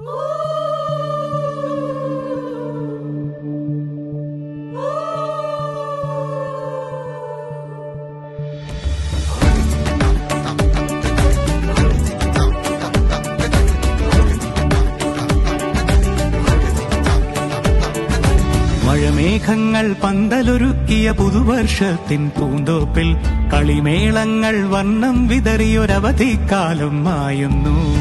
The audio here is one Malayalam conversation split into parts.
മഴമേഘങ്ങൾ പന്തലൊരുക്കിയ പുതുവർഷത്തിൻ പൂന്തോപ്പിൽ കളിമേളങ്ങൾ വർണ്ണം വിതറിയൊരവധിക്കാലം മായുന്നു.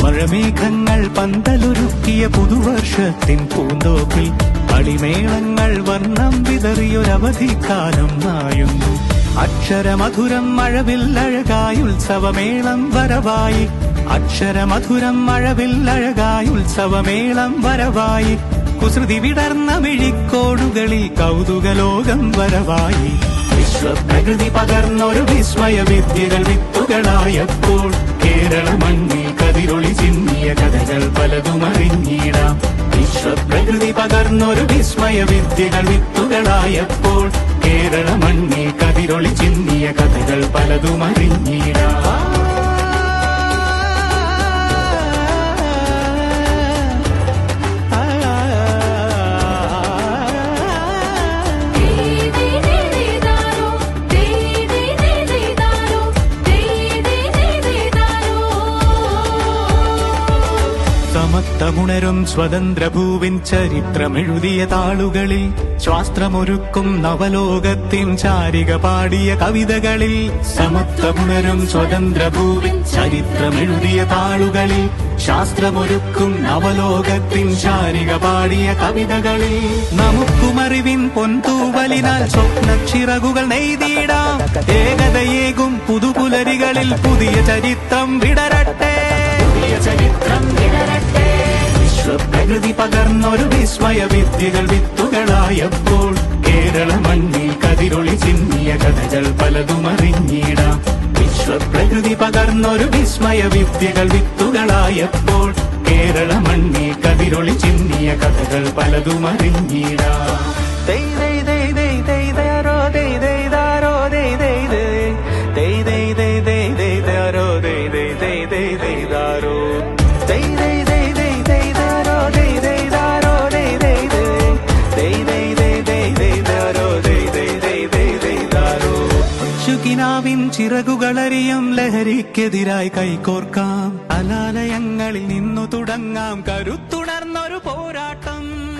മഴമേഘങ്ങൾ പന്തലൊരുക്കിയ പുതുവർഷത്തിൻ പൂന്തോപ്പിൽ കളിമേളങ്ങൾ വർണ്ണം വിതറിയൊരവധിക്കാലം മായുന്നു. അക്ഷരമധുരം മഴവില്ലഴകായി ഉത്സവമേളം വരവായി. അക്ഷരമധുരം മഴവില്ലഴകായി ഉത്സവമേളം വരവായി. കുസൃതി വിടർന്ന മിഴിക്കോടുകളിൽ കൗതുകലോകം വരവായി. വിശ്വപ്രകൃതി പകർന്നൊരു വിസ്മയ വിദ്യകൾ വിത്തുകളായപ്പോൾ കേരള മണ്ണിൽ കതിരൊളി ചിന്നിയ കഥകൾ പലതും അറിഞ്ഞിടാം. വിശ്വപ്രകൃതി പകർന്നൊരു വിസ്മയ വിദ്യകൾ വിത്തുകളായപ്പോൾ കേരള മണ്ണിൽ കതിരൊളി ചിന്നിയ കഥകൾ പലതും അറിഞ്ഞിടാം. സമത്വമുണരും സ്വതന്ത്രഭൂവിൻ ചരിത്രമെഴുതിയ താളുകളിൽ ശാസ്ത്രമൊരുക്കും നവലോകത്തിൻ ചാരിക പാടിയ കവിതകളിൽ. സമത്വമുണരും സ്വതന്ത്രഭൂവിൻ ചരിത്രമെഴുതിയ താളുകളിൽ ശാസ്ത്രമൊരുക്കും നവലോകത്തിൻ ചാരിക പാടിയ കവിതകളിൽ. നമുക്കുമറിവിൻ പൊൻതൂവലിനാൽ സ്വപ്നച്ചിറകുകൾ നെയ്തിടാം. ഏകതയേകും പുതുപുലരികളിൽ പുതിയ ചരിത്രം വിടരട്ടെ. ചരിത്രം വിടരട്ടെ. വിശ്വപ്രകൃതി പകർന്നൊരു വിസ്മയ വിദ്യകൾ വിത്തുകളായപ്പോൾ കേരള മണ്ണിൽ കതിരൊളി ചിന്നിയ കഥകൾ പലതും അറിഞ്ഞിടാം. വിശ്വപ്രകൃതി പകർന്നൊരു വിസ്മയ വിദ്യകൾ വിത്തുകളായപ്പോൾ കേരള മണ്ണിൽ കതിരൊളി ചിന്നിയ കഥകൾ പലതും അറിഞ്ഞിടാം. ിൻ ചിറകുകളറിയും ലഹരിക്കെതിരായി കൈകോർക്കാം. കലാലയങ്ങളിൽ നിന്നു തുടങ്ങാം കരുത്തുണർന്നൊരു പോരാട്ടം.